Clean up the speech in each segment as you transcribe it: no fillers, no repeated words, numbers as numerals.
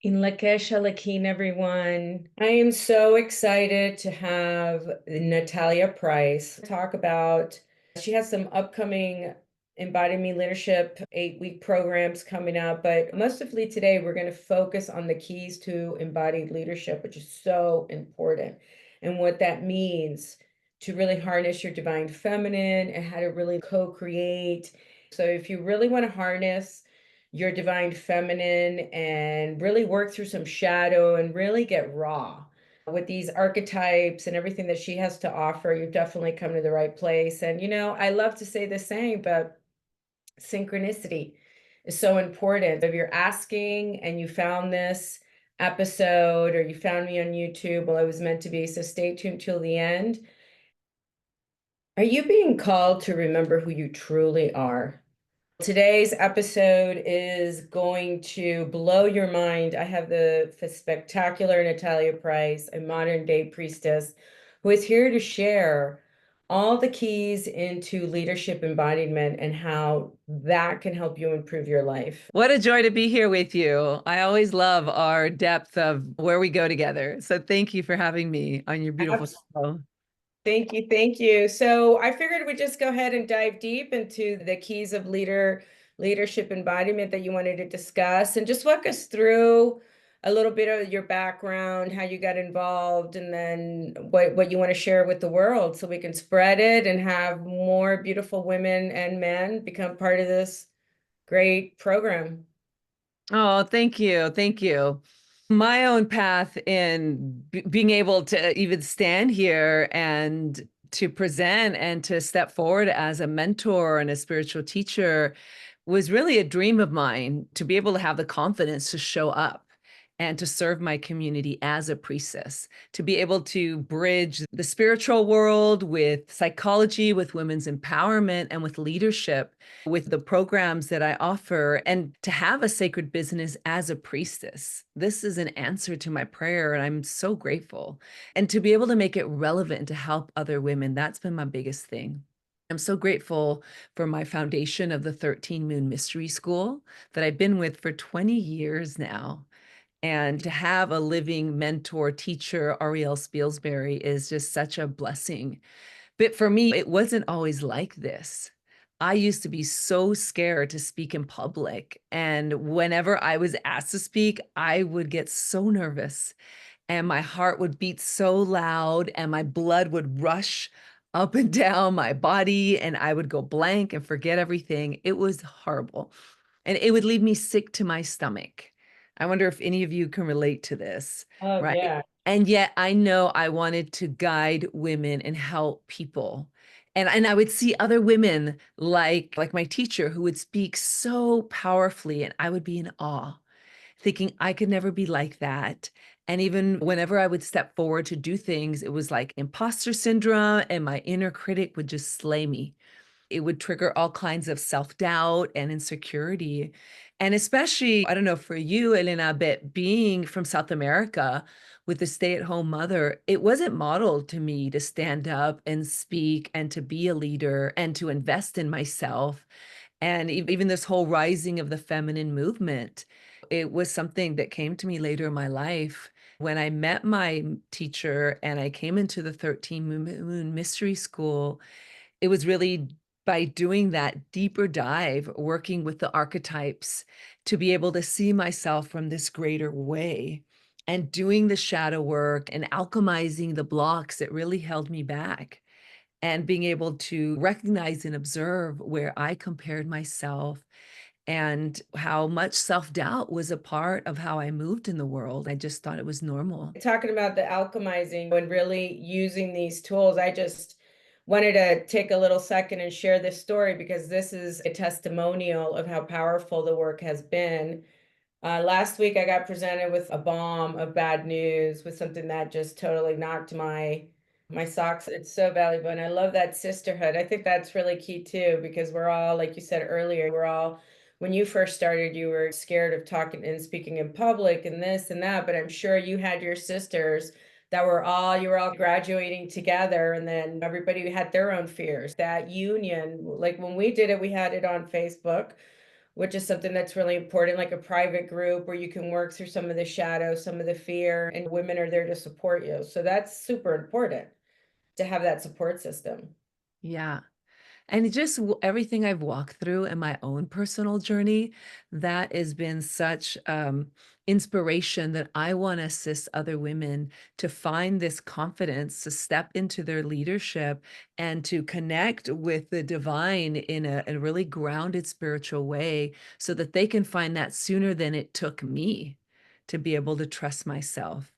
In Lakesh Alakin, everyone. I am so excited to have Natalia Price talk about. She has some upcoming Embodied Me Leadership 8-week programs coming up, but mostly today we're going to focus on the keys to embodied leadership, which is so important, and what that means to really harness your divine feminine and how to really co-create. So if you really want to harness your divine feminine and really work through some shadow and really get raw with these archetypes and everything that she has to offer, you've definitely come to the right place. And I love to say the same, but synchronicity is so important. If you're asking and you found this episode or you found me on YouTube, well, it was meant to be. So stay tuned till the end. Are you being called to remember who you truly are? Today's episode is going to blow your mind. I have the spectacular Natalia Price, a modern day priestess, who is here to share all the keys into leadership embodiment and how that can help you improve your life. What a joy to be here with you. I always love our depth of where we go together. So thank you for having me on your beautiful Abs- show. Thank you. Thank you. So I figured we'd just go ahead and dive deep into the keys of leadership embodiment that you wanted to discuss and just walk us through a little bit of your background, how you got involved, and then what you want to share with the world so we can spread it and have more beautiful women and men become part of this great program. Oh, thank you. Thank you. My own path in being able to even stand here and to present and to step forward as a mentor and a spiritual teacher was really a dream of mine to be able to have the confidence to show up and to serve my community as a priestess, to be able to bridge the spiritual world with psychology, with women's empowerment, and with leadership, with the programs that I offer, and to have a sacred business as a priestess. This is an answer to my prayer, and I'm so grateful. And to be able to make it relevant to help other women, that's been my biggest thing. I'm so grateful for my foundation of the 13 Moon Mystery School that I've been with for 20 years now. And to have a living mentor, teacher, Ariel Spielsbury, is just such a blessing. But for me, it wasn't always like this. I used to be so scared to speak in public. And whenever I was asked to speak, I would get so nervous and my heart would beat so loud and my blood would rush up and down my body and I would go blank and forget everything. It was horrible. And it would leave me sick to my stomach. I wonder if any of you can relate to this, Oh, right? yeah. And yet I know I wanted to guide women and help people. And I would see other women like my teacher who would speak so powerfully and I would be in awe thinking I could never be like that. And even whenever I would step forward to do things, it was like imposter syndrome, and my inner critic would just slay me. It would trigger all kinds of self doubt and insecurity. And especially, I don't know for you, Elena, but being from South America with a stay at home mother, it wasn't modeled to me to stand up and speak and to be a leader and to invest in myself. And even this whole rising of the feminine movement, it was something that came to me later in my life when I met my teacher and I came into the 13 Moon Mystery School. It was really by doing that deeper dive, working with the archetypes to be able to see myself from this greater way and doing the shadow work and alchemizing the blocks that really held me back and being able to recognize and observe where I compared myself and how much self-doubt was a part of how I moved in the world. I just thought it was normal. Talking about the alchemizing and really using these tools, I just wanted to take a little second and share this story because this is a testimonial of how powerful the work has been. Last week, I got presented with a bomb of bad news, with something that just totally knocked my socks. It's so valuable, and I love that sisterhood. I think that's really key too, because we're all, like you said earlier, we're all. When you first started, you were scared of talking and speaking in public and this and that, but I'm sure you had your sisters that you were all graduating together, and then everybody had their own fears. That union, like when we did it, we had it on Facebook which is something that's really important, like a private group where you can work through some of the shadows, some of the fear, and women are there to support you. So that's super important to have that support system. Yeah. And it just everything I've walked through in my own personal journey, that has been such inspiration that I want to assist other women to find this confidence to step into their leadership and to connect with the divine in a really grounded spiritual way so that they can find that sooner than it took me to be able to trust myself.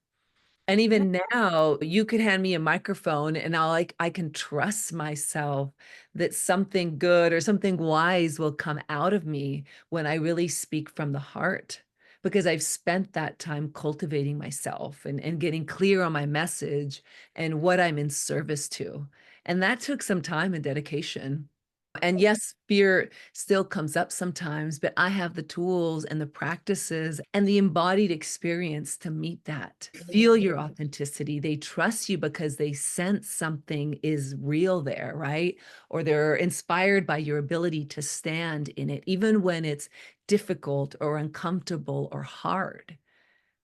And even now, you could hand me a microphone and I can trust myself that something good or something wise will come out of me when I really speak from the heart, because I've spent that time cultivating myself and getting clear on my message and what I'm in service to. And that took some time and dedication. And yes, fear still comes up sometimes, but I have the tools and the practices and the embodied experience to meet that. Feel your authenticity. They trust you because they sense something is real there, right? Or they're inspired by your ability to stand in it, even when it's difficult or uncomfortable or hard,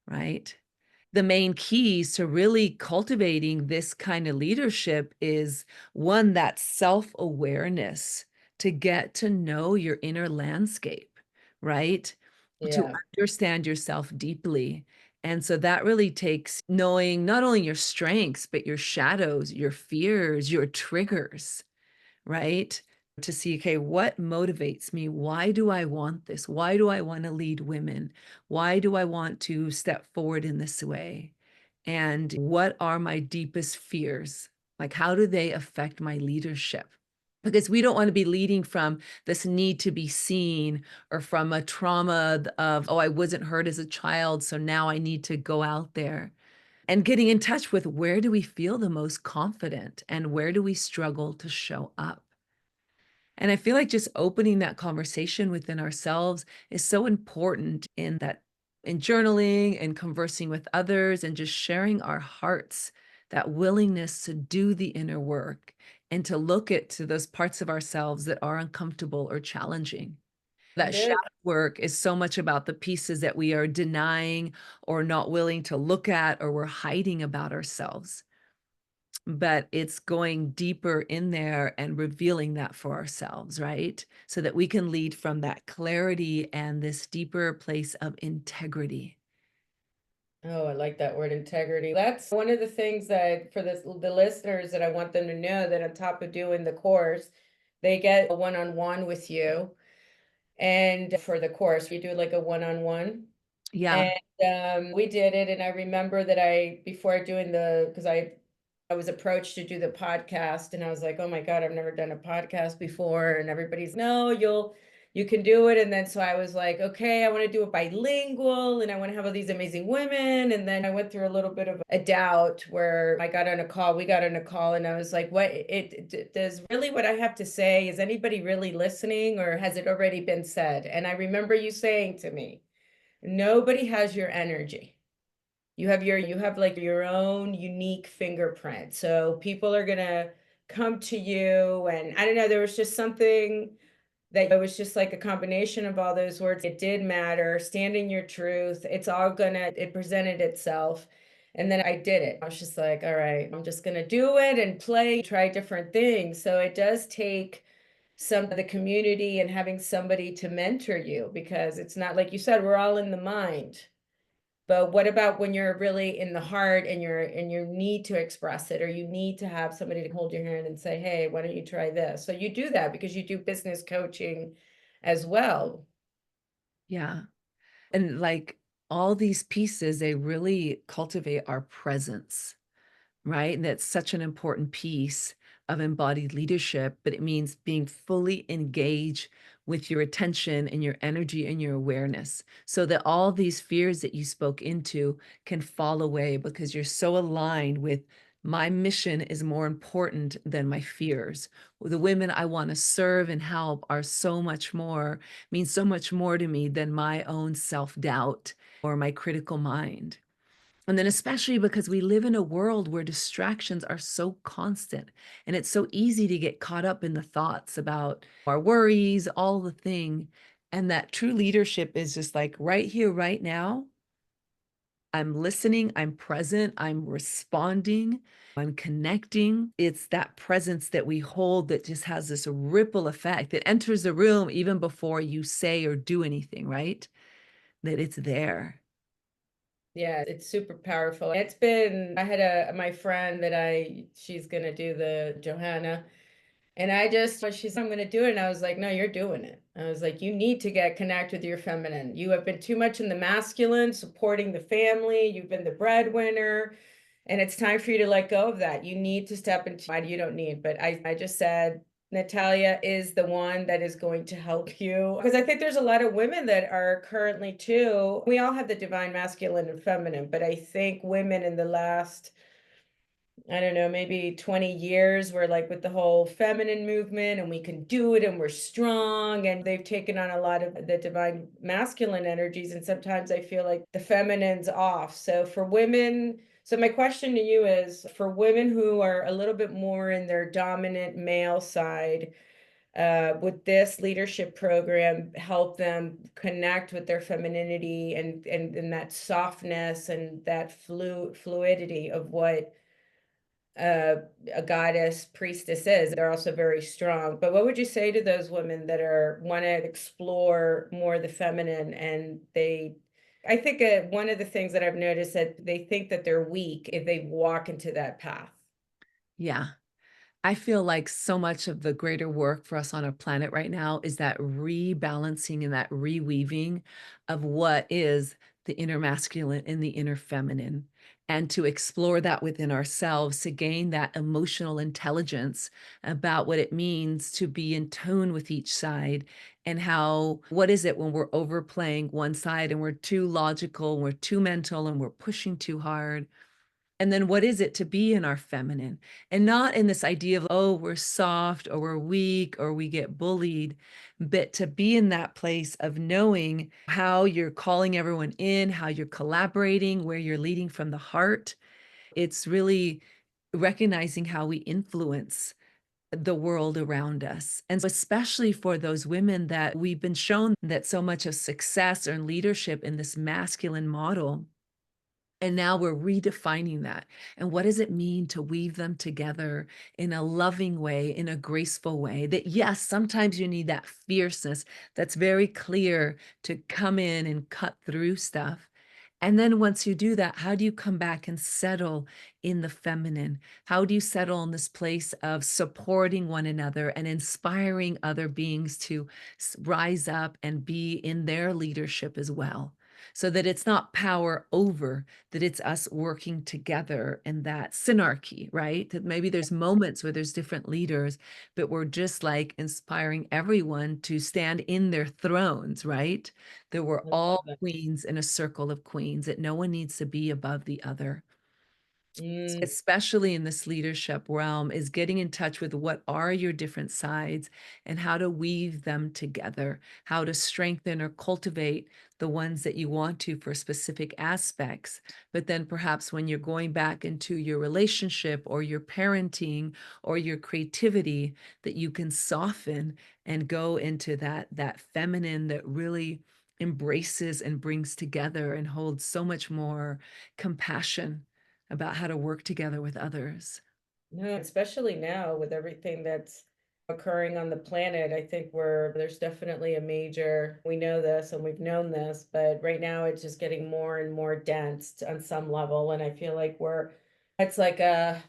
right? The main keys to really cultivating this kind of leadership is one, that self-awareness to get to know your inner landscape, right? To Yeah. understand yourself deeply. And so that really takes knowing not only your strengths, but your shadows, your fears, your triggers, right? To see, okay, what motivates me? Why do I want this? Why do I want to lead women? Why do I want to step forward in this way? And what are my deepest fears? Like, how do they affect my leadership? Because we don't want to be leading from this need to be seen or from a trauma of, oh, I wasn't heard as a child, so now I need to go out there. And getting in touch with, where do we feel the most confident and where do we struggle to show up? And I feel like just opening that conversation within ourselves is so important in that, in journaling and conversing with others and just sharing our hearts, that willingness to do the inner work and to look at to those parts of ourselves that are uncomfortable or challenging. That Very. shadow work is so much about the pieces that we are denying or not willing to look at or we're hiding about ourselves, but it's going deeper in there and revealing that for ourselves, right? So that we can lead from that clarity and this deeper place of integrity. Oh, I like that word integrity. That's one of the things that for the listeners that I want them to know that on top of doing the course, they get a one-on-one with you. And for the course, we do like a one-on-one. Yeah. And we did it. And I remember that before doing because I was approached to do the podcast and I was like, oh my God, I've never done a podcast before. And everybody's, no, you can do it. And then so I was like, okay, I want to do it bilingual and I want to have all these amazing women. And then I went through a little bit of a doubt where we got on a call and I was like, does really what I have to say, is anybody really listening or has it already been said? And I remember you saying to me, nobody has your energy. You have like your own unique fingerprint. So people are gonna come to you and I don't know, there was just something that it was just like a combination of all those words. It did matter. Stand in your truth. It presented itself. And then I did it. I was just like, all right, I'm just gonna do it and try different things. So it does take some of the community and having somebody to mentor you because it's not like you said, we're all in the mind. But what about when you're really in the heart and you need to express it or you need to have somebody to hold your hand and say, "Hey, why don't you try this?" So you do that because you do business coaching as well. Yeah. And like all these pieces, they really cultivate our presence. Right? And that's such an important piece of embodied leadership, but it means being fully engaged with your attention and your energy and your awareness so that all these fears that you spoke into can fall away because you're so aligned with, my mission is more important than my fears. The women I want to serve and help are so much more, mean so much more to me than my own self-doubt or my critical mind. And then especially because we live in a world where distractions are so constant and it's so easy to get caught up in the thoughts about our worries, all the thing. And that true leadership is just like right here, right now. I'm listening, I'm present, I'm responding, I'm connecting. It's that presence that we hold that just has this ripple effect that enters the room even before you say or do anything, right? That it's there. Yeah, it's super powerful. I had my friend that she's gonna do the Johanna. And she's, I'm going to do it. And I was like, no, you're doing it. I was like, you need to connect with your feminine. You have been too much in the masculine, supporting the family. You've been the breadwinner. And it's time for you to let go of that. You need to step into, you don't need, but I just said, Natalia is the one that is going to help you. Because I think there's a lot of women that are currently too. We all have the divine masculine and feminine, but I think women in the last, I don't know, maybe 20 years, we're like with the whole feminine movement and we can do it and we're strong. And they've taken on a lot of the divine masculine energies. And sometimes I feel like the feminine's off. So for women, so my question to you is for women who are a little bit more in their dominant male side, would this leadership program help them connect with their femininity and that softness and that fluidity of what uh, a goddess priestess is? They're also very strong. But what would you say to those women that are want to explore more the feminine and I think one of the things that I've noticed that they think that they're weak if they walk into that path. Yeah. I feel like so much of the greater work for us on our planet right now is that rebalancing and that reweaving of what is the inner masculine and the inner feminine, and to explore that within ourselves to gain that emotional intelligence about what it means to be in tune with each side and how, what is it when we're overplaying one side and we're too logical, and we're too mental, and we're pushing too hard, and then what is it to be in our feminine? And not in this idea of, oh, we're soft or we're weak or we get bullied, but to be in that place of knowing how you're calling everyone in, how you're collaborating, where you're leading from the heart. It's really recognizing how we influence the world around us. And so especially for those women that we've been shown that so much of success or leadership in this masculine model, and now we're redefining that. And what does it mean to weave them together in a loving way, in a graceful way? That, yes, sometimes you need that fierceness that's very clear to come in and cut through stuff. And then once you do that, how do you come back and settle in the feminine? How do you settle in this place of supporting one another and inspiring other beings to rise up and be in their leadership as well? So that it's not power over, that it's us working together in that synarchy, right? That maybe there's moments where there's different leaders, but we're just like inspiring everyone to stand in their thrones, right? That we're I love all that. queens in a circle of queens, that no one needs to be above the other. Mm, Especially in this leadership realm, is getting in touch with what are your different sides and how to weave them together, how to strengthen or cultivate the ones that you want to for specific aspects. But then perhaps when you're going back into your relationship or your parenting or your creativity, that you can soften and go into that feminine that really embraces and brings together and holds so much more compassion about how to work together with others. no, especially now with everything that's occurring on the planet, I think there's definitely a major, we know this and we've known this, but right now it's just getting more and more dense on some level. And I feel like it's like a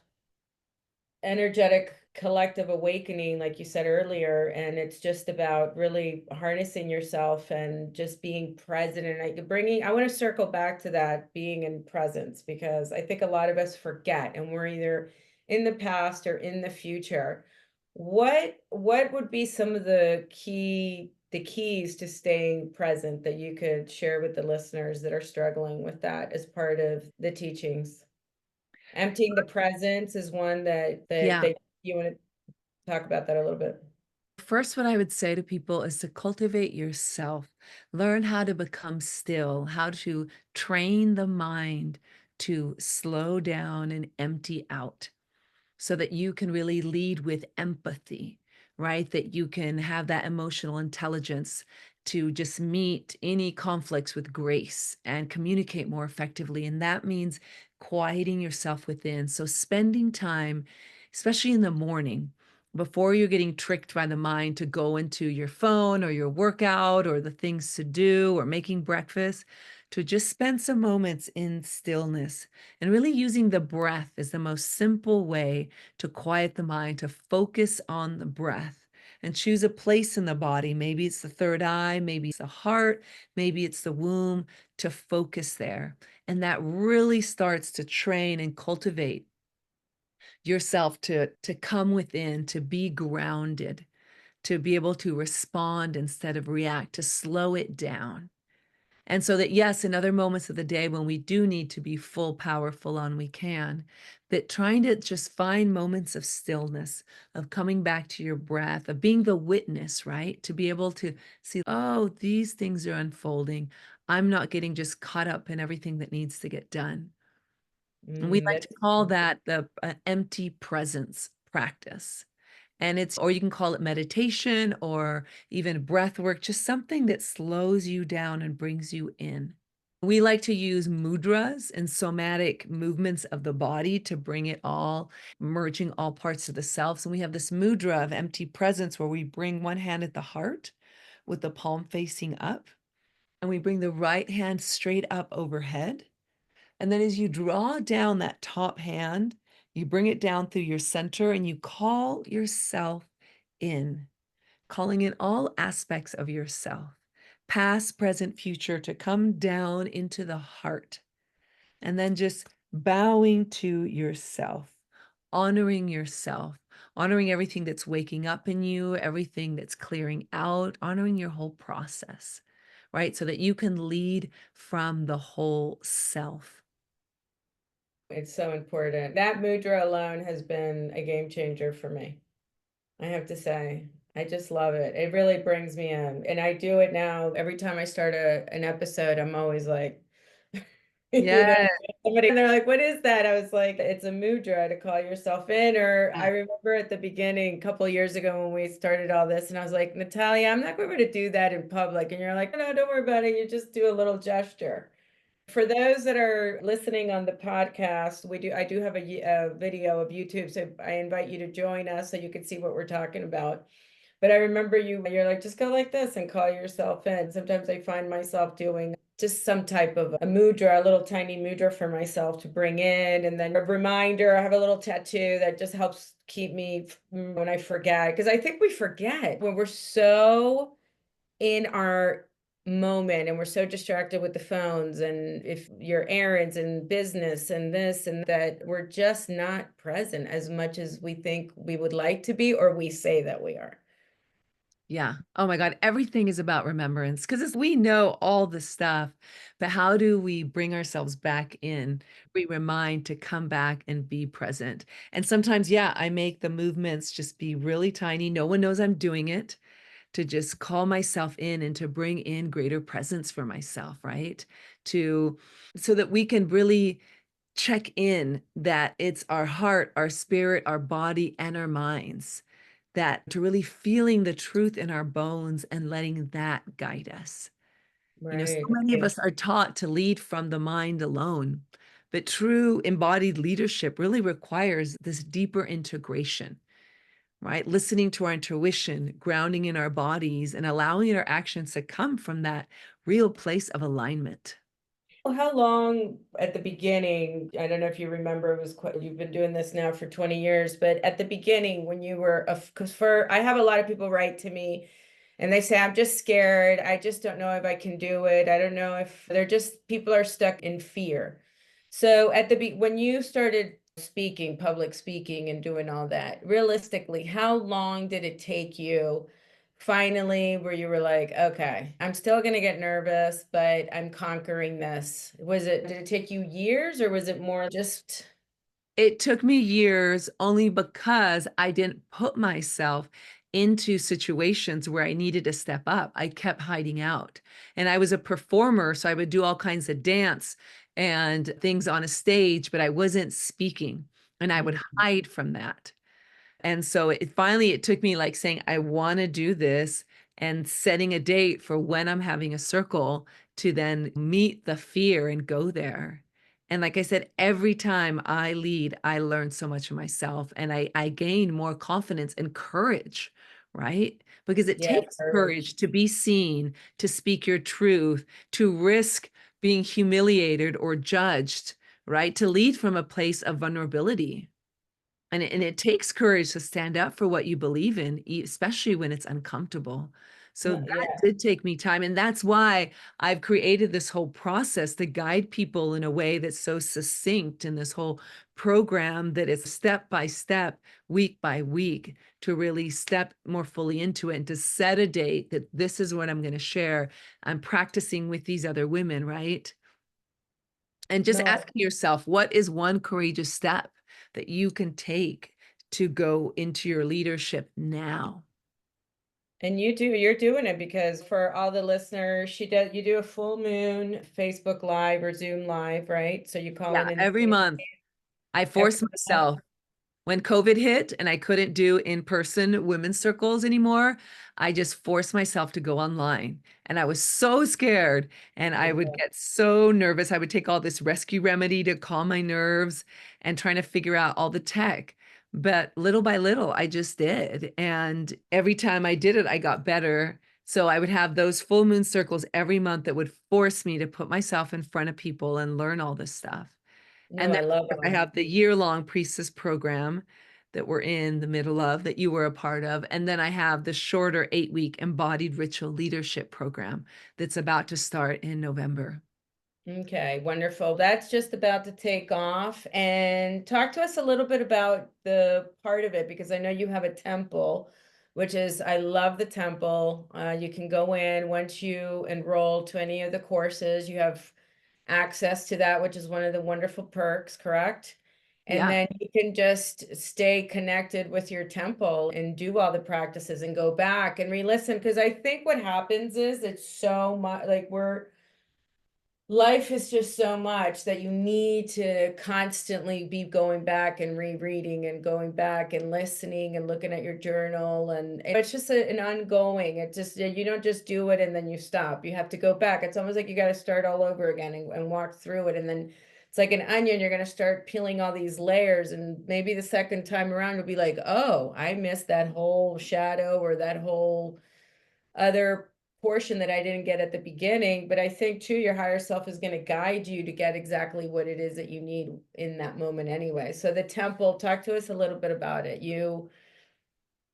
energetic collective awakening, like you said earlier, and it's just about really harnessing yourself and just being present. And I want to circle back to that being in presence, because I think a lot of us forget and we're either in the past or in the future. What would be some of the keys to staying present that you could share with the listeners that are struggling with that as part of the teachings? Emptying the presence is one Yeah. that you want to talk about that a little bit. First, what I would say to people is to cultivate yourself, learn how to become still, how to train the mind to slow down and empty out, so that you can really lead with empathy, right? That you can have that emotional intelligence to just meet any conflicts with grace and communicate more effectively. And that means quieting yourself within. So spending time, especially in the morning, before you're getting tricked by the mind to go into your phone or your workout or the things to do or making breakfast, to just spend some moments in stillness and really using the breath as the most simple way to quiet the mind, to focus on the breath and choose a place in the body. Maybe it's the third eye, maybe it's the heart, maybe it's the womb, to focus there. And that really starts to train and cultivate yourself to come within, to be grounded, to be able to respond instead of react, to slow it down. And so that, yes, in other moments of the day when we do need to be full power, full on, we can, that trying to just find moments of stillness, of coming back to your breath, of being the witness, right? To be able to see, oh, these things are unfolding. I'm not getting just caught up in everything that needs to get done. And we like to That's call that the empty presence practice. And it's, or you can call it meditation or even breath work, just something that slows you down and brings you in. We like to use mudras and somatic movements of the body to bring it all, merging all parts of the self. So we have this mudra of empty presence where we bring one hand at the heart with the palm facing up, and we bring the right hand straight up overhead. And then as you draw down that top hand, you bring it down through your center and you call yourself in, calling in all aspects of yourself, past, present, future, to come down into the heart. And then just bowing to yourself, honoring everything that's waking up in you, everything that's clearing out, honoring your whole process, right? So that you can lead from the whole self. It's so important. That mudra alone has been a game changer for me. I have to say, I just love it. It really brings me in. And I do it now. Every time I start an episode, I'm always like, Yeah. somebody, and they're like, what is that? I was like, it's a mudra to call yourself in. Or I remember at the beginning, a couple of years ago when we started all this, and I was like, Natalia, I'm not going to do that in public. And you're like, no, don't worry about it. You just do a little gesture. For those that are listening on the podcast, I do have a video of YouTube, so I invite you to join us so you can see what we're talking about. But I remember you're like, just go like this and call yourself in. Sometimes I find myself doing just some type of a mudra, a little tiny mudra for myself to bring in. And then a reminder, I have a little tattoo that just helps keep me when I forget. Because I think we forget when we're so in our moment and we're so distracted with the phones and if your errands and business and this and that, we're just not present as much as we think we would like to be, or we say that we are. Yeah. Oh my God. Everything is about remembrance because we know all the stuff, but how do we bring ourselves back in? We remind to come back and be present. And sometimes, yeah, I make the movements just be really tiny. No one knows I'm doing it, to just call myself in and to bring in greater presence for myself, right? To, so that we can really check in that it's our heart, our spirit, our body, and our minds, that to really feeling the truth in our bones and letting that guide us. You know, so Right. many of Okay. us are taught to lead from the mind alone, but true embodied leadership really requires this deeper integration, right? Listening to our intuition, grounding in our bodies, and allowing our actions to come from that real place of alignment. Well, how long at the beginning? I don't know if you remember, it was quite, you've been doing this now for 20 years, but at the beginning when you were, because for, I have a lot of people write to me and they say, I'm just scared. I just don't know if I can do it. I don't know if they're just, people are stuck in fear. So at when you started speaking, public speaking and doing all that, realistically, how long did it take you finally where you were like, okay, I'm still going to get nervous, but I'm conquering this? Did it take you years or was it more just? It took me years only because I didn't put myself into situations where I needed to step up. I kept hiding out. And I was a performer, so I would do all kinds of dance and things on a stage, but I wasn't speaking and I would Mhm. hide from that. And so it finally it took me like saying, I want to do this. and setting a date for when I'm having a circle to then meet the fear and go there. And like I said, every time I lead, I learn so much of myself and I gain more confidence and courage, right? Because it Yeah, takes courage. courage to be seen, to speak your truth, to risk being humiliated or judged, right? To lead from a place of vulnerability. And it takes courage to stand up for what you believe in, especially when it's uncomfortable. So No, that yeah. did take me time. And that's why I've created this whole process to guide people in a way that's so succinct in this whole program that is step by step, week by week, to really step more fully into it and to set a date that this is what I'm going to share. I'm practicing with these other women, right? And just No, asking yourself, what is one courageous step that you can take to go into your leadership now? and you're doing it because for all the listeners, you do a full moon Facebook Live or Zoom Live, right? So you call Yeah, in every month I every force myself. When COVID hit and I couldn't do in-person women's circles anymore, I just forced myself to go online. And I was so scared and I would month. get so nervous. I would take all this rescue remedy to calm my nerves and trying to figure out all the tech. But little by little, I just did. And every time I did it, I got better. So I would have those full moon circles every month that would force me to put myself in front of people and learn all this stuff. No, And then I of love course, I them. have the year-long priestess program that we're in the middle of that you were a part of. And then I have the shorter 8-week embodied ritual leadership program that's about to start in November. Okay, wonderful. That's just about to take off. And talk to us a little bit about the part of it because I know you have a temple, which is, I love the temple. You can go in once you enroll to any of the courses, you have access to that, which is one of the wonderful perks, correct? And Yeah. then you can just stay connected with your temple and do all the practices and go back and re-listen. Because I think what happens is it's so much like life is just so much that you need to constantly be going back and rereading and going back and listening and looking at your journal and it's just an ongoing it just you don't just do it and then you stop, you have to go back. It's almost like you got to start all over again and walk through it, and then it's like an onion, you're going to start peeling all these layers, and maybe the second time around you'll be like, oh, I missed that whole shadow or that whole other portion that I didn't get at the beginning. But I think too, your higher self is going to guide you to get exactly what it is that you need in that moment anyway. So the temple, talk to us a little bit about it.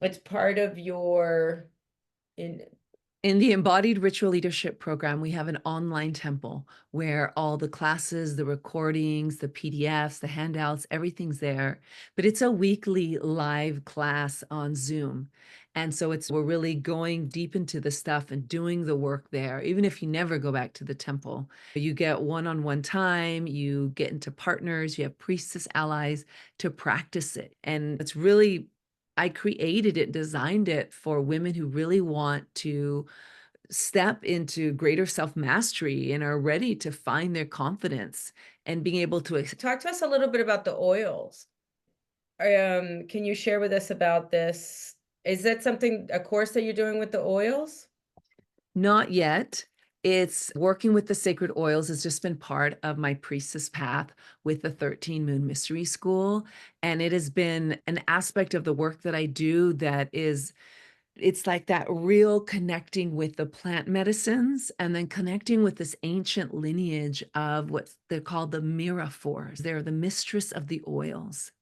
It's part of your in In the Embodied Ritual Leadership Program, we have an online temple where all the classes, the recordings, the PDFs, the handouts, everything's there. But it's a weekly live class on Zoom. And so we're really going deep into the stuff and doing the work there, even if you never go back to the temple. You get one-on-one time, you get into partners, you have priestess allies to practice it. And it's really I created it, designed it for women who really want to step into greater self-mastery and are ready to find their confidence and being able to talk to us a little bit about the oils. Can you share with us about this? Is that something, a course that you're doing with the oils? not yet. It's working with the sacred oils has just been part of my priestess path with the 13 Moon Mystery School. And it has been an aspect of the work that I do that is it's like that real connecting with the plant medicines and then connecting with this ancient lineage of what they're called the miraphors. They're the mistress of the oils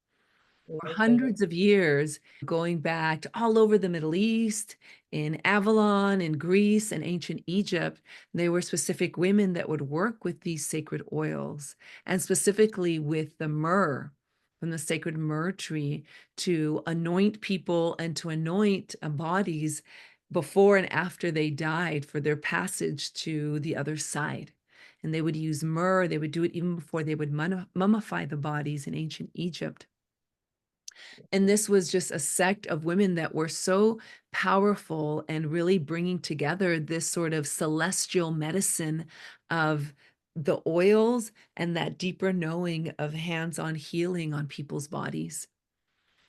for Okay. hundreds of years, going back to all over the Middle East, in Avalon, in Greece, and ancient Egypt. There were specific women that would work with these sacred oils, and specifically with the myrrh from the sacred myrrh tree to anoint people and to anoint bodies before and after they died for their passage to the other side. And they would use myrrh, they would do it even before they would mummify the bodies in ancient Egypt. And this was just a sect of women that were so powerful and really bringing together this sort of celestial medicine of the oils and that deeper knowing of hands-on healing on people's bodies.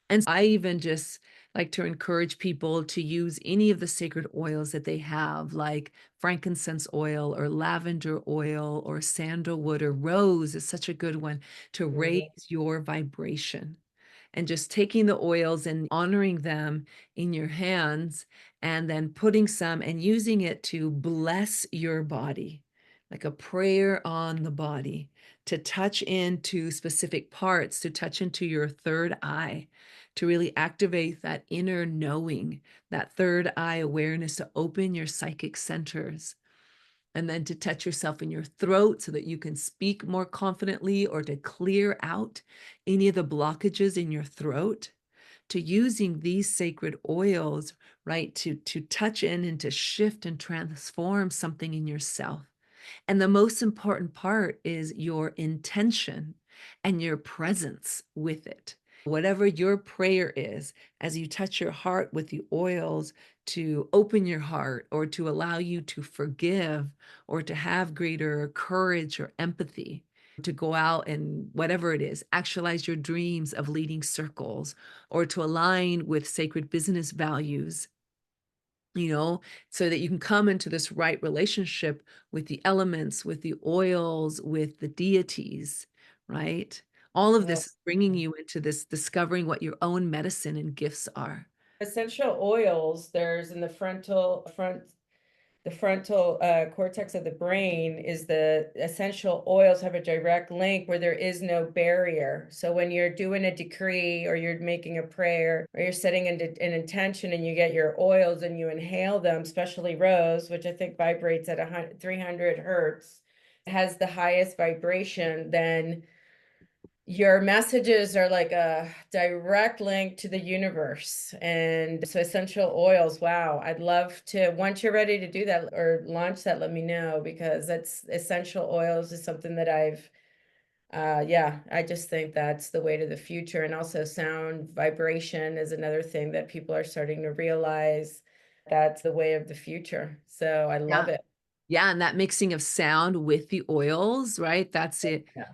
And I even just like to encourage people to use any of the sacred oils that they have, like frankincense oil or lavender oil or sandalwood or rose is such a good one to raise Mhm. your vibration. And just taking the oils and honoring them in your hands, and then putting some and using it to bless your body, like a prayer on the body, to touch into specific parts, to touch into your third eye, to really activate that inner knowing, that third eye awareness, to open your psychic centers, and then to touch yourself in your throat so that you can speak more confidently, or to clear out any of the blockages in your throat, to using these sacred oils, right, to touch in and to shift and transform something in yourself. And the most important part is your intention and your presence with it. Whatever your prayer is, as you touch your heart with the oils, to open your heart or to allow you to forgive or to have greater courage or empathy, to go out and whatever it is, actualize your dreams of leading circles, or to align with sacred business values, so that you can come into this right relationship with the elements, with the oils, with the deities, right? All of Oh, this is bringing you into this discovering what your own medicine and gifts are. essential oils, there's in the frontal cortex of the brain is the essential oils have a direct link where there is no barrier. So when you're doing a decree or you're making a prayer or you're setting an intention and you get your oils and you inhale them, especially rose, which I think vibrates at 300 hertz, has the highest vibration, then your messages are like a direct link to the universe. And so essential oils, wow, I'd love to, once you're ready to do that or launch that, let me know, because that's essential oils is something that yeah, I just think that's the way to the future. And also sound vibration is another thing that people are starting to realize that's the way of the future. So I Yeah. love it. Yeah, and that mixing of sound with the oils, right? That's it. Yeah.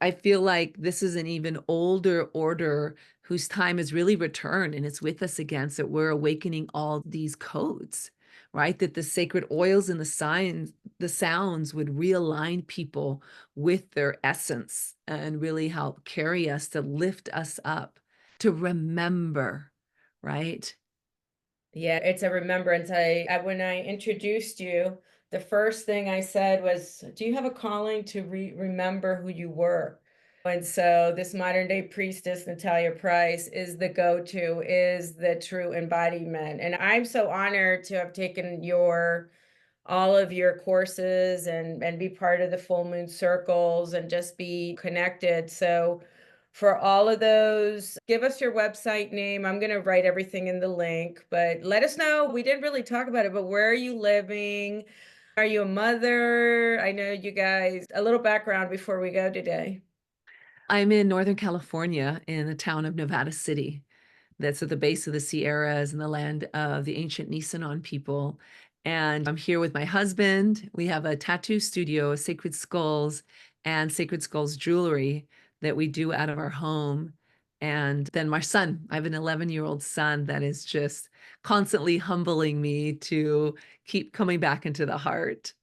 I feel like this is an even older order whose time has really returned and it's with us again. So we're awakening all these codes, right? That the sacred oils and the signs, the sounds would realign people with their essence and really help carry us to lift us up, to remember, right? Yeah, it's a remembrance. When I introduced you, the first thing I said was, "Do you have a calling to remember who you were?" And so this modern day priestess, Natalia Price, is the go-to, is the true embodiment. And I'm so honored to have taken all of your courses and be part of the full moon circles and just be connected. So for all of those, give us your website name. I'm going to write everything in the link, but let us know. We didn't really talk about it, but where are you living? Are you a mother? I know you guys, a little background before we go today. I'm in Northern California in the town of Nevada City. That's at the base of the Sierras and the land of the ancient Nisenan people. And I'm here with my husband. We have a tattoo studio, Sacred Skulls, and Sacred Skulls jewelry that we do out of our home. And then my son, I have an 11-year-old son that is just constantly humbling me to keep coming back into the heart.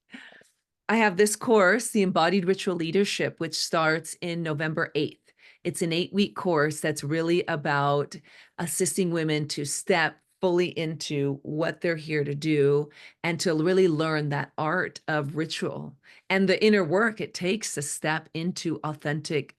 I have this course, the Embodied Ritual Leadership, which starts in November 8th. It's an 8-week course that's really about assisting women to step fully into what they're here to do and to really learn that art of ritual and the inner work it takes to step into authentic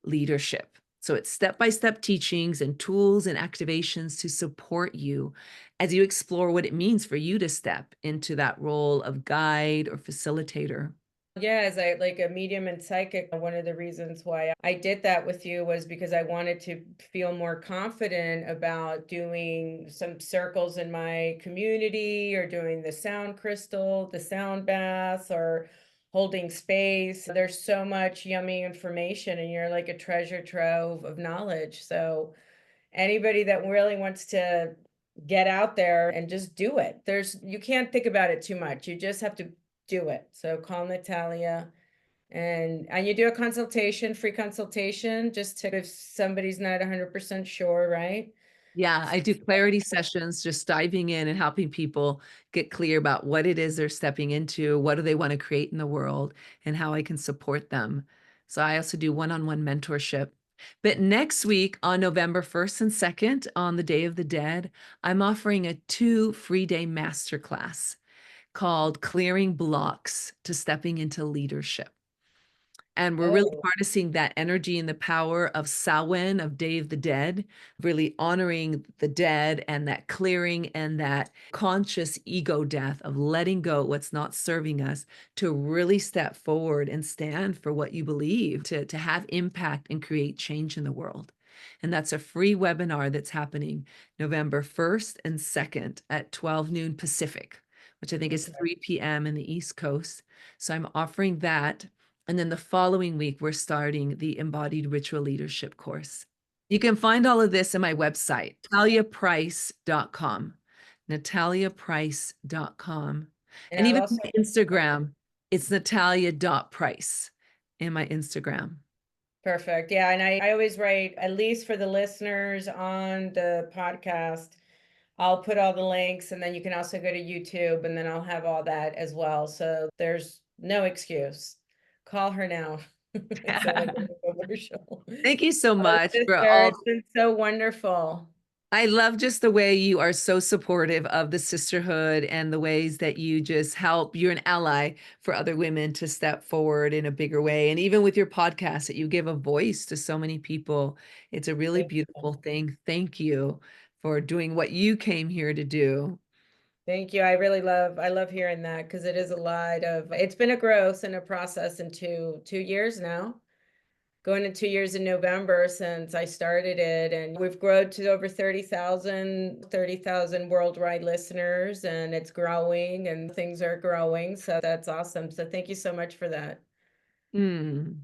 leadership. So it's step-by-step teachings and tools and activations to support you as you explore what it means for you to step into that role of guide or facilitator. Yeah, as I like a medium and psychic, one of the reasons why I did that with you was because I wanted to feel more confident about doing some circles in my community or doing the sound crystal, the sound bath, or holding space. There's so much yummy information, and you're like a treasure trove of knowledge. So, anybody that really wants to get out there and just do it. You can't think about it too much. You just have to do it. So call Natalia and you do a consultation, free consultation, just to if somebody's not 100% sure, right? Yeah, I do clarity sessions, just diving in and helping people get clear about what it is they're stepping into, what do they want to create in the world, and how I can support them. So I also do one-on-one mentorship. But next week on November 1st and 2nd, on the Day of the Dead, I'm offering a 2 free-day masterclass called Clearing Blocks to Stepping into Leadership. And we're really Oh, harnessing that energy and the power of Samhain, of Day of the Dead, really honoring the dead and that clearing and that conscious ego death of letting go what's not serving us to really step forward and stand for what you believe, to have impact and create change in the world. And that's a free webinar that's happening November 1st and 2nd at 12 noon Pacific, which I think is okay. 3 p.m. in the East Coast. So I'm offering that. And then the following week, we're starting the Embodied Ritual Leadership course. You can find all of this in my website, nataliaprice.com, nataliaprice.com. And And I'll even also, my Instagram, it's natalia.price in my Instagram. perfect. Yeah. And I always write, at least for the listeners on the podcast, I'll put all the links and then you can also go to YouTube and then I'll have all that as well. So there's no excuse. Call her now. Instead of a commercial. Thank you so Oh, much for sister, all. it's been so wonderful. I love just the way you are so supportive of the sisterhood and the ways that you just help. You're an ally for other women to step forward in a bigger way. And even with your podcast, that you give a voice to so many people. It's a really Thank you. beautiful thing. Thank you for doing what you came here to do. Thank you. I love hearing that because it is a lot of, it's been a growth and a process in two years now. Going to 2 years in November since I started it, and we've grown to over 30,000 worldwide listeners, and it's growing and things are growing. So that's awesome. So thank you so much for that. Mm.